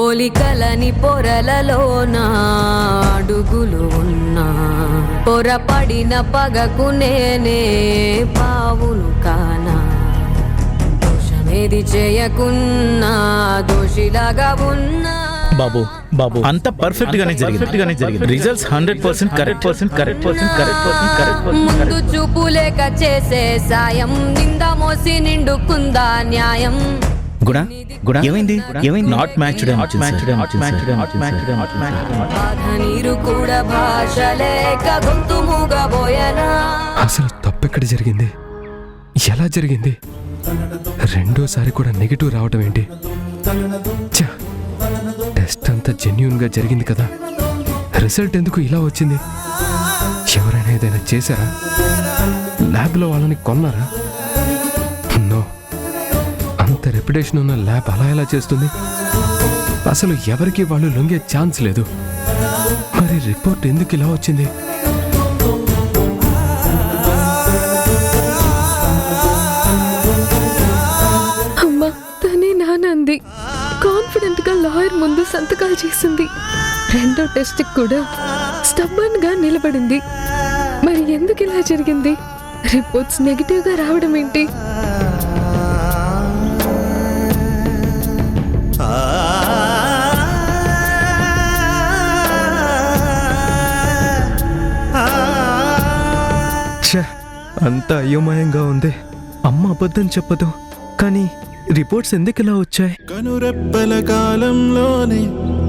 పోలికలని పొరలలోన అడుగులు ఉన్నా పొరపడిన పగకు నేనే పావును కానా దోషమేది చేయకున్నా దోషిలాగా ఉన్నా బాబు బాబు అంత పర్ఫెక్ట్ గానే జరిగింది రిజల్ట్స్ 100% కరెక్ట్ ముందు చూపు లేక చేసే సాయం నింద మోసి నిండుకుందా న్యాయం గుణ ఏమైంది నాట్ మ్యాచ్డ్ బాధ నీరు కూడా భాష లేక గొంతు మూగబోయనా అసలు తప్పెక్కడ జరిగింది, ఎలా జరిగింది? రెండోసారి కూడా నెగిటివ్ రావటం ఏంటి? ఛ! టెస్ట్ అంతా జెన్యూన్ గా జరిగింది కదా, రిజల్ట్ ఎందుకు ఇలా వచ్చింది? ఎవరైనా ఏదైనా చేశారా? ల్యాబ్లో వాళ్ళని కొన్నారా? నో, అంత రెప్యుటేషన్ ఉన్న ల్యాబ్ అలా ఎలా చేస్తుంది? అసలు ఎవరికి వాళ్ళు లొంగే ఛాన్స్ లేదు. మరి రిపోర్ట్ ఎందుకు ఇలా వచ్చింది? అమ్మా, తనే నానంది. కాన్ఫిడెంట్ గా లాయర్ ముందు సంతకాలు చేసింది. రెండో టెస్ట్ కూడా స్టబ్బన్ గా నిలబడింది. మరి ఎందుకు ఇలా జరిగింది? రిపోర్ట్స్ నెగిటివ్ గా రావడం ఏంటి? అంత అయోమయంగా ఉంది. అమ్మ అబద్ధం చెప్పదు, కానీ రిపోర్ట్స్ ఎందుకు ఇలా వచ్చాయి? కనురెప్పల కాలంలోనే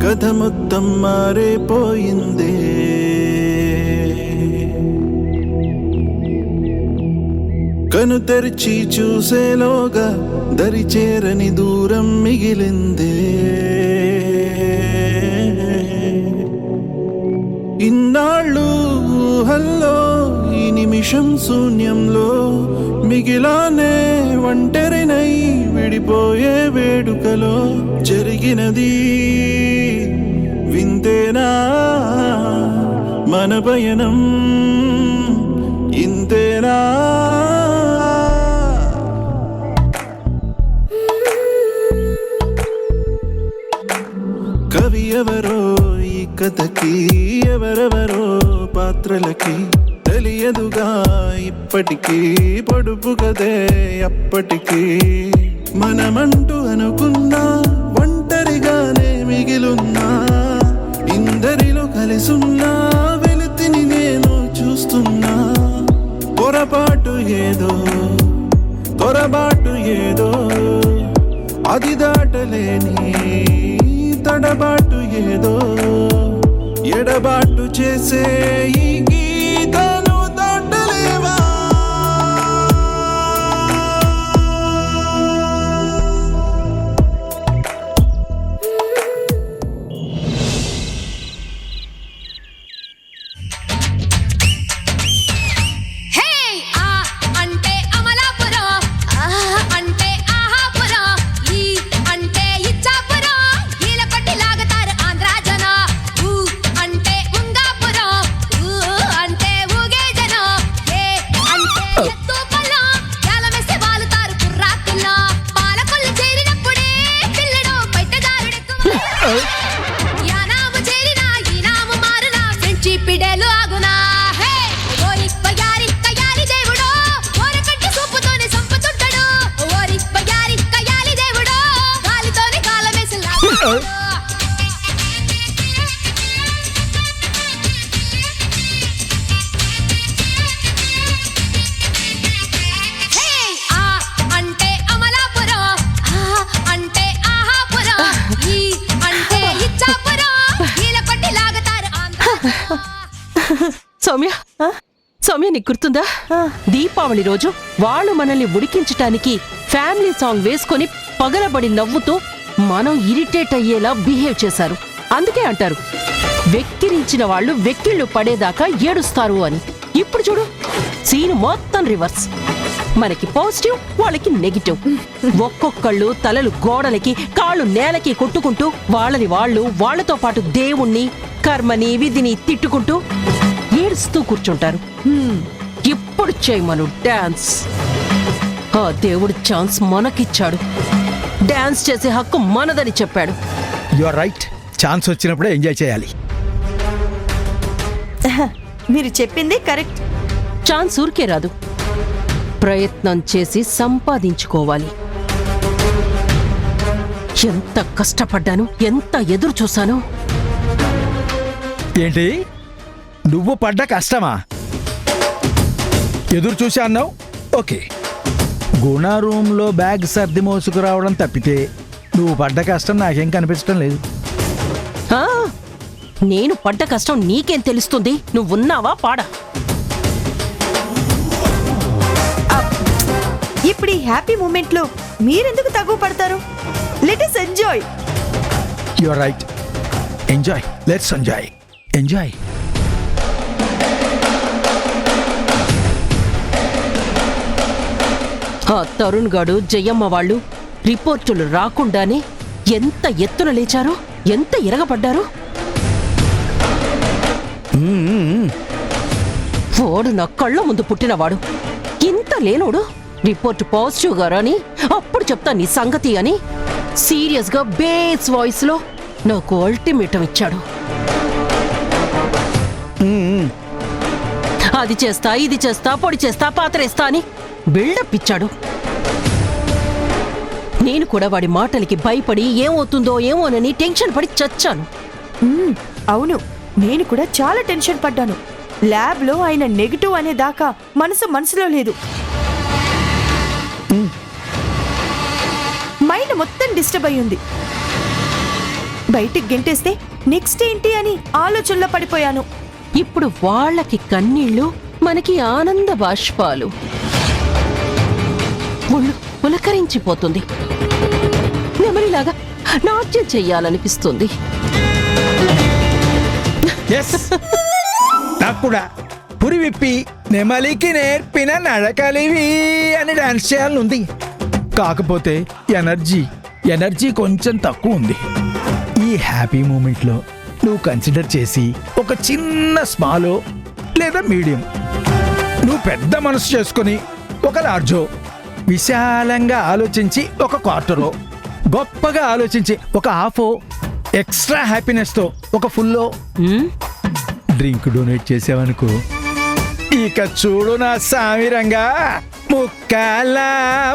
కథ మొత్తం మారిపోయింది. కను తెరిచి చూసేలోగా దరి చేరని దూరం మిగిలింది. ఇన్నాళ్ళు ఊహల్లో ఈ నిమిషం శూన్యంలో మిగిలానే ఒంటరినై విడిపోయే వేడుకలో జరిగినది వింతేనా? మన పయనం ఇంతేనా? కవి ఎవరో ఈ కథకి, ఎవరెవరో పాత్రలకి తెలియదుగా ఇప్పటికీ, పొడుపు కదే అప్పటికీ. మనమంటూ అనుకున్నా ఒంటరిగానే మిగిలున్నా, ఇందరిలో కలిసున్నా వెలితిని నేను చూస్తున్నా. పొరపాటు ఏదో అది దాటలేని తడబాటు ఏదో ఎడబాటు చేసే ఈ గీతను దాటలేవా? సౌమ్య, నీకు గుర్తుందా? దీపావళి రోజు వాళ్ళు మనల్ని ఉడికించటానికి ఫ్యామిలీ సాంగ్ వేసుకొని పగలబడి నవ్వుతూ మనం ఇరిటేట్ అయ్యేలా బిహేవ్ చేశారు. అందుకే అంటారు వెక్కిరించిన వాళ్ళు వెక్కిళ్ళు పడేదాకా ఏడుస్తారు అని. ఇప్పుడు చూడు, సీన్ మొత్తం రివర్స్. మనకి పాజిటివ్, వాళ్ళకి నెగిటివ్. ఒక్కొక్కళ్ళు తలలు గోడలకి, కాళ్ళు నేలకి కొట్టుకుంటూ వాళ్ళని వాళ్ళు, వాళ్లతో పాటు దేవుణ్ణి, కర్మని, విధిని తిట్టుకుంటూ ఏడుస్తూ కూర్చుంటారు. ఇప్పుడు చేయమను డాన్స్. ఆ దేవుడు ఛాన్స్ మనకిచ్చాడు. డాన్స్ చేసే హక్కు మనదని చెప్పాడు. You are right. ఛాన్స్ వచ్చినప్పుడే ఎంజాయ్ చేయాలి. మీరు చెప్పింది కరెక్ట్. ఛాన్స్ ఊరికే రాదు, ప్రయత్నం చేసి సంపాదించుకోవాలి. ఎంత కష్టపడ్డాను, ఎంత ఎదురు చూశాను. ఏంటి నువ్వు పడ్డ కష్టమా? ఎదురు చూసా అన్నావు. ఓకే, గుణ రూమ్లో బ్యాగ్ సర్ది మోసుకురావడం తప్పితే నువ్వు పడ్డ కష్టం నాకేం కనిపించడం లేదు. ఆ, నేను పడ్డ కష్టం నీకేం తెలుస్తుంది? నువ్వున్నావా పాడా? ఇప్పుడు ఈ హ్యాపీ మూమెంట్ లో మీరెందుకు తగ్గు పడతారు? Let us enjoy. You are right. Enjoy, let's enjoy. Enjoy. ఆ తరుణ్ గాడు, జయమ్మ వాళ్ళు రిపోర్టులు రాకుండానే ఎంత ఎత్తున లేచారో, ఎంత ఇరగబడ్డారో. వాడు నా కళ్ళ ముందు పుట్టినవాడు. ఇంత లేనోడు రిపోర్ట్ పాజిటివ్ గా రాని అప్పుడు చెప్తా నీ సంగతి అని సీరియస్ గా బేస్ వాయిస్ లో నాకు అల్టిమేటం ఇచ్చాడు. అది చేస్తా, ఇది చేస్తా, పొడి చేస్తా, పాత్రేస్తా అని బిల్డప్ ఇచ్చాడు. నేను కూడా వాడి మాటలకి భయపడి ఏమవుతుందో ఏమోనని టెన్షన్ పడి చచ్చాను. అవును, నేను కూడా చాలా టెన్షన్ పడ్డాను. ల్యాబ్ లో ఆయన నెగిటివ్ అనే దాకా మనసులో లేదు. మైండ్ మొత్తం డిస్టర్బ్ అయ్యింది. బయటికి గెంటేస్తే నెక్స్ట్ ఏంటి అని ఆలోచనలో పడిపోయాను. ఇప్పుడు వాళ్ళకి కన్నీళ్లు, మనకి ఆనంద బాష్పాలు. ఒళ్ళు పులకరించిపోతుంది. నెమలిలాగా నాట్యం చెయ్యాలనిపిస్తుంది. నాకు కూడా పురి విప్పి నెమలికి నేర్పిన నడకలివి అని డాన్స్ చేయాలనుంది. కాకపోతే ఎనర్జీ కొంచెం తక్కువ ఉంది. ఈ హ్యాపీ మూమెంట్లో నువ్వు కన్సిడర్ చేసి ఒక చిన్న స్మాలో లేదా మీడియం, నువ్వు పెద్ద మనసు చేసుకొని ఒక లార్జో, విశాలంగా ఆలోచించి ఒక క్వార్టరో, గొప్పగా ఆలోచించి ఒక హాఫో, ఎక్స్ట్రా హ్యాపీనెస్తో ఒక ఫుల్లో డ్రింక్ డొనేట్ చేసావనుకో, ఇక చూడు నా సామిరంగా ముక్కాలా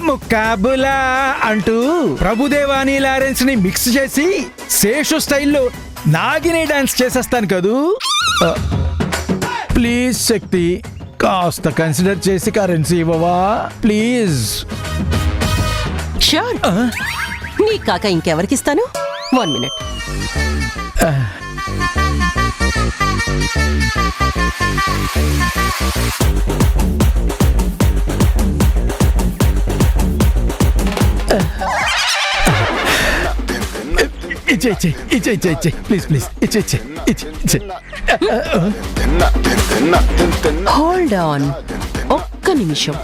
ముక్కాబులా అంటూ ప్రభుదేవాని లారెన్స్ ని మిక్స్ చేసి శేషు స్టైల్లో నాగిని డాన్స్ చేసేస్తాను కదూ. ప్లీజ్ శక్తి, కాస్త కన్సిడర్ చేసి కరెన్సీ ఇవ్వవా ప్లీజ్. షూర్. నీ కాక ఇంకెవరికిస్తాను? 1 minute. ఇచ్చే ప్లీజ్ ఇచ్చే. హోల్డ్ ఆన్, ఒక్క నిమిషం.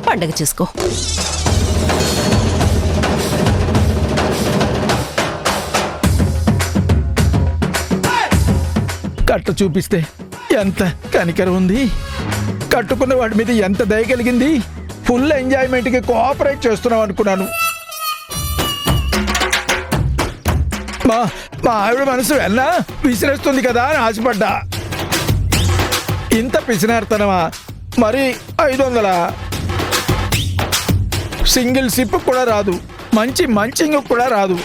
పండగ చేసుకో. కట్ట చూపిస్తే ఎంత కనికరం ఉంది, కట్టుకున్న వాడి మీద ఎంత దయ కలిగింది. ఫుల్ ఎంజాయ్మెంట్కి కోఆపరేట్ చేస్తున్నాం అనుకున్నాను. మా ఆవిడ మనసు వెన్నా విసిరేస్తుంది కదా అని ఆశపడ్డా. ఇంత పిసినార్తనమా? మరి 500 సింగిల్ సిప్ కూడా రాదు, మంచింగ్ కూడా రాదు.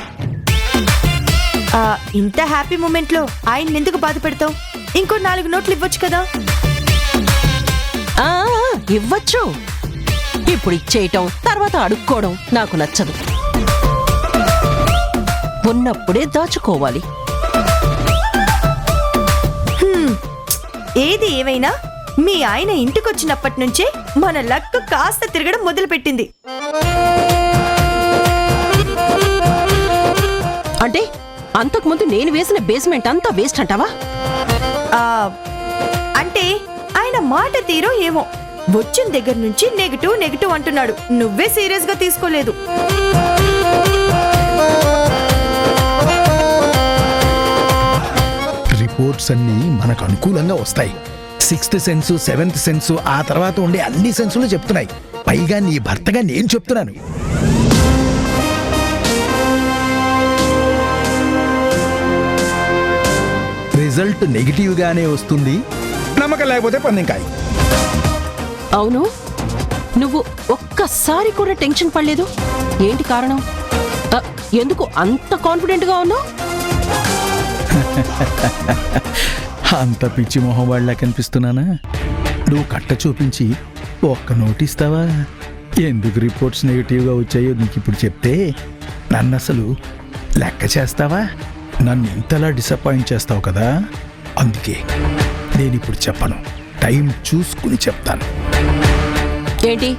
ఇంత హ్యాపీ మూమెంట్ లో ఆయన ఎందుకు బాధ పెడతావు? ఇంకో 4 నోట్లు ఇవ్వచ్చు కదా. ఇవ్వచ్చు. ఇప్పుడు ఇచ్చేయటం, తర్వాత అడుక్కోవడం నాకు నచ్చదు. ఉన్నప్పుడే దాచుకోవాలి. ఏది ఏమైనా మీ ఆయన ఇంటికొచ్చినప్పటి నుంచే మన లక్ కాస్త తిరగడం మొదలుపెట్టింది. అంటే అంతకుముందు నేను వేసిన బేస్మెంట్ అంతా వేస్ట్ అంటావా? అంటే ఆయన మాట తీరో ఏమో, వచ్చిన దగ్గర నుంచి నెగిటివ్ అంటున్నాడు. నువ్వే సీరియస్ గా తీసుకోలేదు. రిపోర్ట్స్ అన్నీ మనకు అనుకూలంగా వస్తాయి. 6th సెన్స్ 7th సెన్స్ ఆ తర్వాత ఉండే అన్ని సెన్సులు చెప్తున్నాయి. పైగా నీ భర్తగా నేను చెప్తున్నాను. రిజల్ట్ నెగిటివ్ గానే వస్తుంది. నమ్మకం లేకపోతే పందెంకాయ. అవును, నువ్వు ఒక్కసారి కూడా టెన్షన్ పడలేదు. ఏంటి కారణం? ఎందుకు అంత కాన్ఫిడెంట్ గా ఉన్నావు? అంత పిచ్చి మొహం వాళ్ళ కనిపిస్తున్నానా? నువ్వు కట్ట చూపించి ఒక్క నోటిస్తావా? ఎందుకు రిపోర్ట్స్ నెగిటివ్గా వచ్చాయో నీకు ఇప్పుడు చెప్తే నన్ను అసలు లెక్క చేస్తావా? నన్ను ఇంతలా డిసప్పాయింట్ చేస్తావు కదా, అందుకే నేను ఇప్పుడు చెప్పను. టైం చూసుకుని చెప్తాను. ఏంటి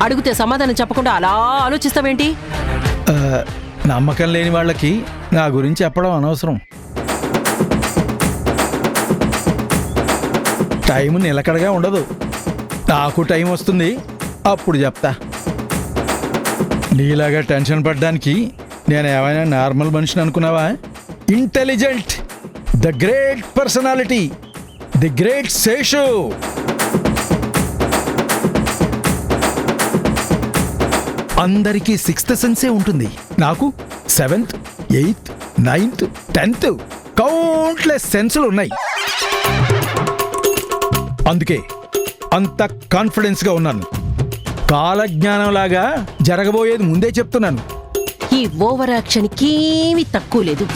అడిగితే సమాధానం చెప్పకుండా అలా ఆలోచిస్తావేంటి? నమ్మకం లేని వాళ్ళకి నా గురించి చెప్పడం అనవసరం. టైం నిలకడగా ఉండదు. నాకు టైం వస్తుంది, అప్పుడు చెప్తా. నీలాగా టెన్షన్ పడ్డానికి నేను ఏమైనా నార్మల్ మనిషిని అనుకున్నావా? Intelligent, the great personality, the great Seshu. అందరికీ 6th సెన్సే ఉంటుంది. నాకు 7th, 8th, 9th, 10th countless సెన్సులు ఉన్నాయి. అందుకే అంత కాన్ఫిడెన్స్గా ఉన్నాను. కాలజ్ఞానంలాగా జరగబోయేది ముందే చెప్తున్నాను. ఈ ఓవర్ యాక్షన్కి ఏమీ తక్కువ లేదు.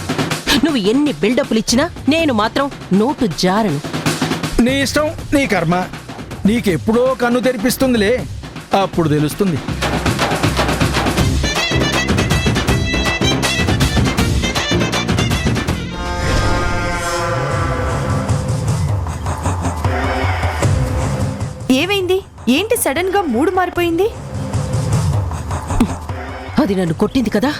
నువ్వు ఎన్ని బిల్డప్లు ఇచ్చినా నేను మాత్రం నోటు జారను. నీ ఇష్టం, నీ కర్మ. నీకెప్పుడో కన్ను తెరిపిస్తుందిలే, అప్పుడు తెలుస్తుంది. ఏమైంది? ఏంటి సడన్ గా మూడు మారిపోయింది? అది నన్ను కొట్టింది కదా,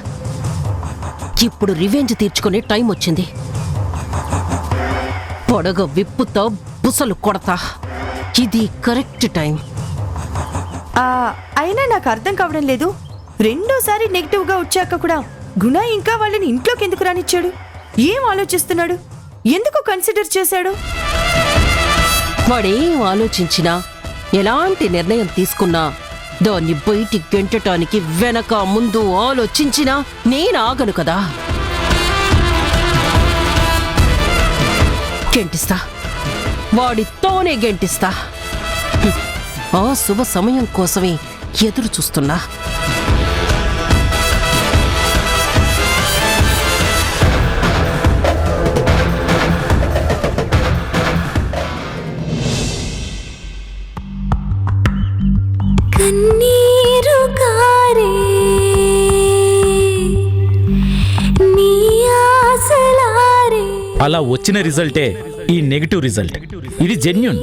ఇప్పుడు రివెంజ్ తీర్చుకునే టైం వచ్చింది. పొడగ విప్పుతో బుసలు కొడతా. ఇది కరెక్ట్ టైం. అయినా నాకు అర్థం కావడం లేదు. రెండోసారి నెగిటివ్ గా వచ్చాక కూడా గుణ ఇంకా వాళ్ళని ఇంట్లోకి ఎందుకు రానిచ్చాడు? ఏం ఆలోచిస్తున్నాడు? ఎందుకు కన్సిడర్ చేశాడు? వాడేం ఆలోచించినా, ఎలాంటి నిర్ణయం తీసుకున్నా దాన్ని బయటికి గెంటటానికి వెనక ముందు ఆలోచించినా నేను ఆగను కదా. గెంటిస్తా, వాడితోనే గెంటిస్తా. ఆ శుభ సమయం కోసమే ఎదురు చూస్తున్నా. కన్నీరు కారే నీ ఆశలారే. అలా వచ్చిన రిజల్టే ఈ నెగిటివ్ రిజల్ట్. ఇది జెన్యూన్.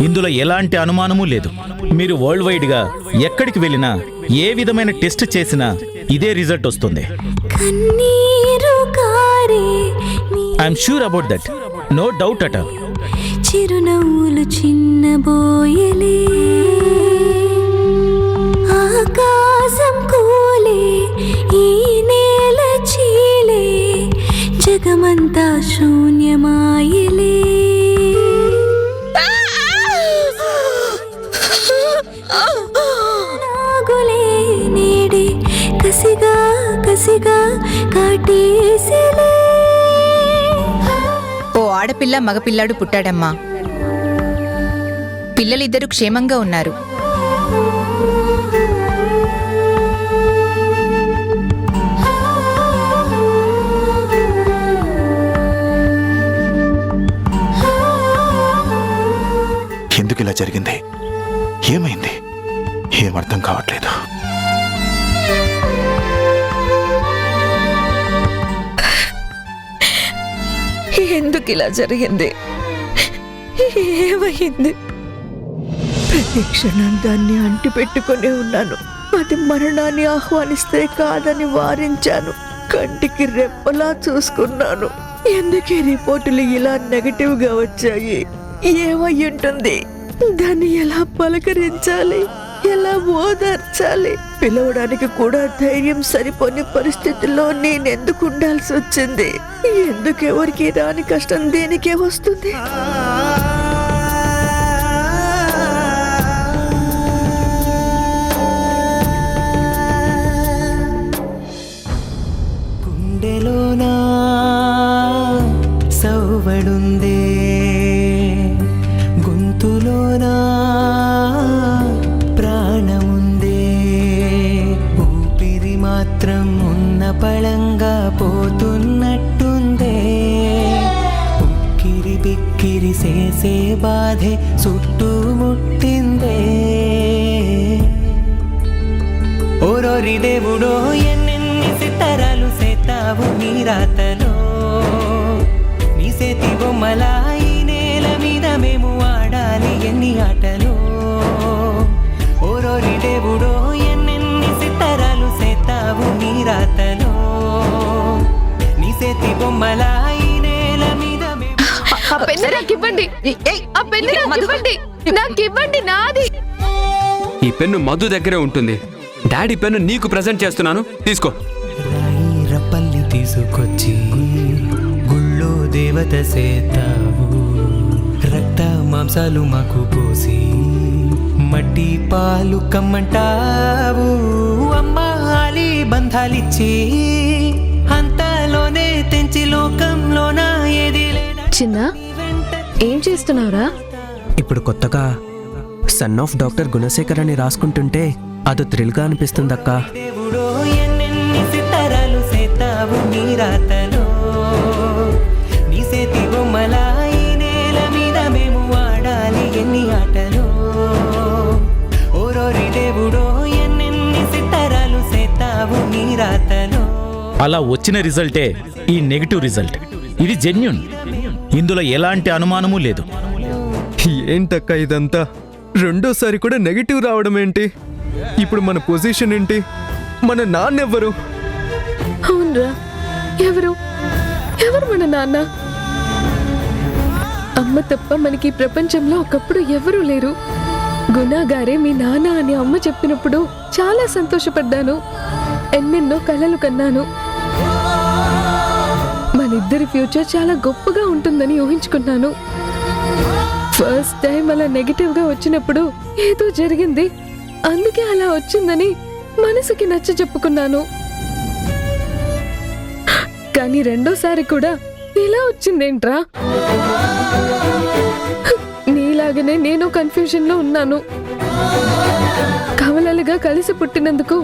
ఇందులో ఎలాంటి అనుమానమూ లేదు. మీరు వరల్డ్ వైడ్ గా ఎక్కడికి వెళ్ళినా, ఏ విధమైన టెస్ట్ చేసినా ఇదే రిజల్ట్ వస్తుంది. I'm sure about that. No doubt at all. చిరునవ్వులు చిన్నబోయలే, ఆకాశం కూలే, ఈ నేల చీలే, జగమంతా శూన్యమాయలే. నాగులే నేడే కసిగా కసిగా కాటేసిలే. ఓ ఆడపిల్ల మగపిల్లాడు పుట్టాడమ్మా. పిల్లలిద్దరూ క్షేమంగా ఉన్నారు. ఎందుకు ఇలా జరిగింది? ఏమైంది? ఏం అర్థం కావట్లేదు. ఎందుకు ఇలా జరిగింది? ఏమైంది? ప్రతి క్షణం దాన్ని అంటి పెట్టుకుని ఉన్నాను. అది మరణాన్ని ఆహ్వానిస్తే కాదని వారించాను. కంటికి రెప్పలా చూసుకున్నాను. ఎందుకే రిపోర్టులు ఇలా నెగటివ్ గా వచ్చాయి? ఏమై ఉంటుంది? దాన్ని ఎలా పలకరించాలి, ఎలా ఓదార్చాలి? పిలవడానికి కూడా ధైర్యం సరిపోని పరిస్థితుల్లో నేనెందుకు ఉండాల్సి వచ్చింది? ఎందుకు ఎవరికి రాని కష్టం దేనికే వస్తుంది? గుండెలోనా సౌవడుందే, గొంతులోనా ప్రాణముందే, ఊపిరి మాత్రం ఉన్న పళంగా పోతున్నట్టుందే, ఉక్కిరి బిక్కిరి చేసే బాధే చుట్టుముట్టిందే. ఓరోరి దేవుడో ఎన్నెన్ని సితారాలు సేతావు నీ రాతలో, నీ సేతి బొమ్మలా ఈ నేల మీద మేము ఆడాలి ఎన్ని ఆటలో. ఓరోరి దేవుడో ఎన్నెన్ని సితారాలు సేతావు నీ రాతలో, నీ సేతి బొమ్మలా ఈ నేల మీద మేము. ఆ పెన్ను నాకు ఇవ్వండి, ఆ పెన్ను నాకు ఇవ్వండి, నాకు ఇవ్వండి, నాది. ఈ పెన్ను మధు దగ్గరే ఉంటుంది. డాడీ పెన్ను నీకు ప్రెజెంట్ చేస్తున్నాను, తీసుకో. రాయి రప్పల్లి తీసుకొచ్చి గుళ్ళో దేవత సేతావు, రక్త మాంసాలు మాకు పోసి మట్టి పాలు కమ్మంటావు. అమ్మాలి బంధాలిచ్చి అంతలోనే తెంచి లోకంలోన ఏది లేదా. చిన్న, ఏం చేస్తున్నావురా? ఇప్పుడు కొత్తగా సన్ ఆఫ్ డాక్టర్ గుణశేఖర్ అని రాసుకుంటుంటే అది థ్రిల్గా అనిపిస్తుందక్క. దేవుడో ఎన్నెన్ని సితారాలు సేతావు నీ రాతలో, నీ సేతి బొమ్మలా ఈ నేల మీద మేము ఆడాలి ఎన్ని ఆటలో. ఓరోరి దేవుడో ఎన్నెన్ని సితారాలు సేతావు నీ రాతలో. అలా వచ్చిన రిజల్టే ఈ నెగిటివ్ రిజల్ట్. ఇది జెన్యూన్, ఇందులో ఎలాంటి అనుమానమూ లేదు. ఏంటక్క ఇదంతా? రెండోసారి కూడా నెగిటివ్ రావడం ఏంటి? ఇప్పుడు మన పొజిషన్ ఏంటి? మన నాన్నెవ్వరు? అవునరా, ఎవరు ఎవరు మన నాన్న? అమ్మ తప్ప మనకి ప్రపంచంలో ఒకప్పుడు ఎవరూ లేరు. గుణాగారే మీ నాన్న అని అమ్మ చెప్పినప్పుడు చాలా సంతోషపడ్డాను. ఎన్నెన్నో కలలు కన్నాను. మనిద్దరి ఫ్యూచర్ చాలా గొప్పగా ఉంటుందని ఊహించుకున్నాను. ఫస్ట్ టైం అలా నెగిటివ్ గా వచ్చినప్పుడు ఏదో జరిగింది, అందుకే అలా వచ్చిందని మనసుకి నచ్చ చెప్పుకున్నాను. కానీ రెండోసారి కూడా ఇలా వచ్చిందేంట్రా? నీలాగనే నేను కన్ఫ్యూజన్ లో ఉన్నాను. కవలలుగా కలిసి పుట్టినందుకు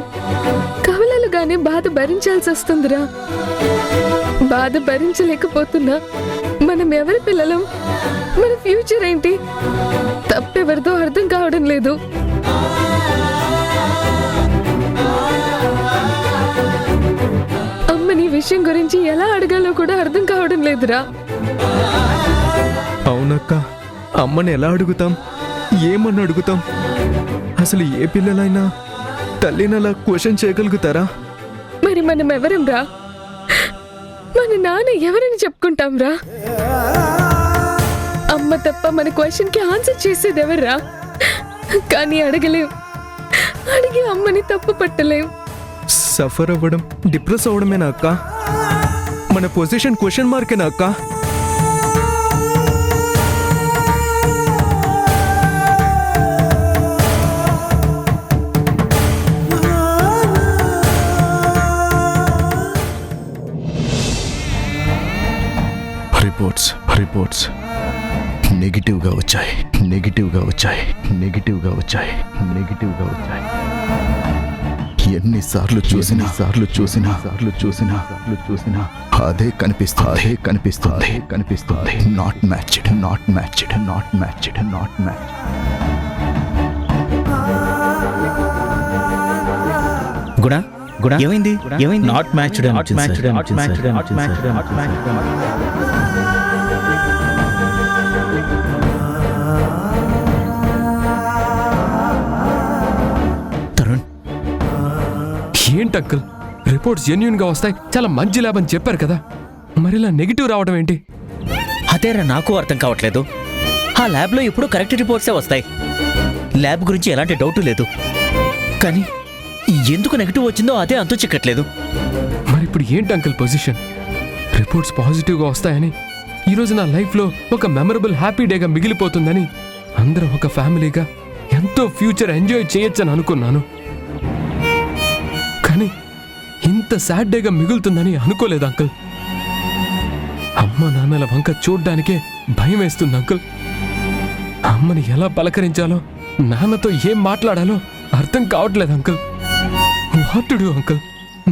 కవలలుగానే బాధ భరించాల్సి వస్తుందిరా. బాధ భరించలేకపోతున్నా. మనం ఎవరి పిల్లలం? మన ఫ్యూచర్ ఏంటి? తప్పెవరిదో అర్థం కావడం లేదు. అమ్మని విషయం గురించి ఎలా అడగాలో కూడా అర్థం కావడం లేదురా. అవునక్క, అమ్మని ఎలా అడుగుతాం? ఏమని అడుగుతాం? అసలు ఏ పిల్లలైనా తల్లిని అలా క్వశ్చన్ చేయగలుగుతారా? మరి మనం ఎవరం రా? మన నాన్న ఎవరని చెప్పుకుంటాం రా? అమ్మ తప్ప మన క్వశ్చన్ కి ఆన్సర్ చేసేది ఎవర్రా? కానీ అడగలేం. అడిగి అమ్మని తప్పు పట్టలేం. సఫర్ అవ్వడం, డిప్రెస్ అవ్వడమేనా అక్క? మన పొజిషన్ క్వశ్చన్ మార్కేనా అక్క? రిపోర్ట్స్ నెగిటివ్గా వచ్చాయి. ఎన్నిసార్లు చూసినా అదే కనిపిస్తుంది. Not matched. గుణ ఏమైంది? నాట్ మ్యాచ్డ్ అని వచ్చింది సార్. ఏంటి అంకుల్, రిపోర్ట్స్ జెన్యూన్ గా వస్తాయి, చాలా మంచి ల్యాబ్ అని చెప్పారు కదా, మరిలా నెగిటివ్ రావడం ఏంటి? అదేరా నాకు అర్థం కావట్లేదు. ఆ ల్యాబ్లో ఇప్పుడు కరెక్ట్ రిపోర్ట్సే వస్తాయి. ల్యాబ్ గురించి ఎలాంటి డౌట్ లేదు. కానీ ఎందుకు నెగిటివ్ వచ్చిందో అదే అంతు చిక్కట్లేదు. మరి ఇప్పుడు ఏంటి అంకుల్ పొజిషన్? రిపోర్ట్స్ పాజిటివ్గా వస్తాయని, ఈరోజు నా లైఫ్లో ఒక మెమరబుల్ హ్యాపీ డేగా మిగిలిపోతుందని, అందరం ఒక ఫ్యామిలీగా ఎంతో ఫ్యూచర్ ఎంజాయ్ చేయొచ్చని అనుకున్నాను. కానీ ఇంత సాడ్ డేగా మిగులుతుందని అనుకోలేదు అంకుల్. అమ్మ నాన్నల వంక చూడ్డానికే భయం వేస్తుంది అంకుల్. అమ్మని ఎలా పలకరించాలో, నాన్నతో ఏం మాట్లాడాలో అర్థం కావట్లేదు uncle. What to do uncle?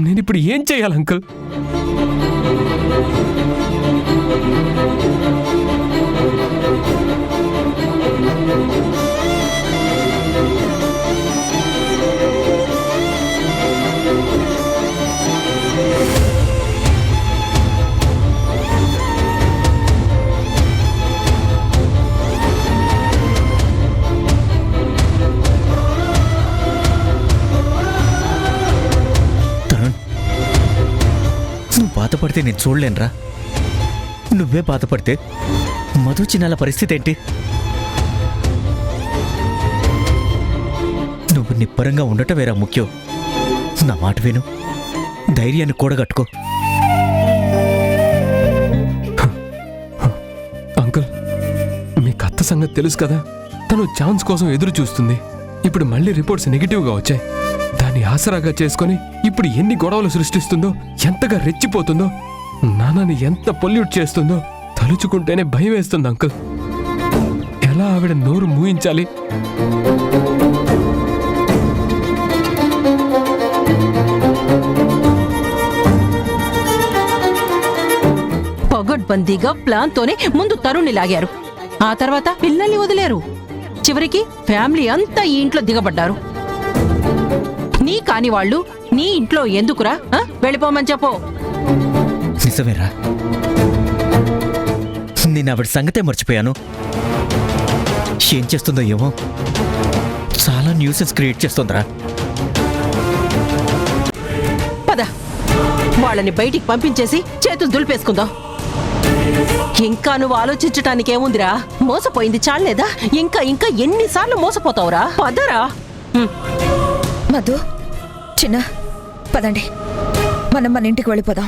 నేను ఇప్పుడు ఏం చేయాలి అంకుల్? తరుణ్, నువ్వు బాధపడితే నేను చూడలేనురా. నువ్వే బాధపడితే మధు చిన్నాల పరిస్థితి ఏంటి? నువ్వు నిబ్బరంగా ఉండటం వేరా ముఖ్యం. నా మాట విను, ధైర్యాన్ని కూడగట్టుకో. అంకుల్, మీకు అత్త సంగతి తెలుసు కదా, తను ఛాన్స్ కోసం ఎదురు చూస్తుంది. ఇప్పుడు మళ్ళీ రిపోర్ట్స్ నెగిటివ్గా వచ్చాయి. దాన్ని ఆసరాగా చేసుకొని ఇప్పుడు ఎన్ని గొడవలు సృష్టిస్తుందో, ఎంతగా రెచ్చిపోతుందో, నాన్నని ఎంత పొల్యూట్ చేస్తుందో తలుచుకుంటేనే భయం వేస్తుంది అంకుల్. ఎలా ఆవిడ నోరు మూయించాలి? పగడ్బందీగా ప్లాన్తోనే ముందు తరుణ్ణి లాగారు, ఆ తర్వాత పిల్లల్ని వదిలేరు. చివరికి ఫ్యామిలీ అంతా ఈ ఇంట్లో దిగబడ్డారు. నీ కాని వాళ్ళు నీ ఇంట్లో ఎందుకురా? వెళ్ళిపోమని చెప్పు. నిజమేరా, నేను ఆవిడ సంగతే మర్చిపోయాను. ఏం చేస్తుందో ఏమో, చాలా న్యూసెన్స్ క్రియేట్ చేస్తుందిరా. పద, వాళ్ళని బయటికి పంపించేసి చేతులు దులిపేసుకుందాం. ఇంకా నువ్వు ఆలోచించటానికి ఏముందిరా? మోసపోయింది చాలేదా? ఇంకా ఇంకా ఎన్నిసార్లు మోసపోతావురా? పదరా. మధు, చిన్న, పదండి, మనం మన ఇంటికి వెళ్ళిపోదాం.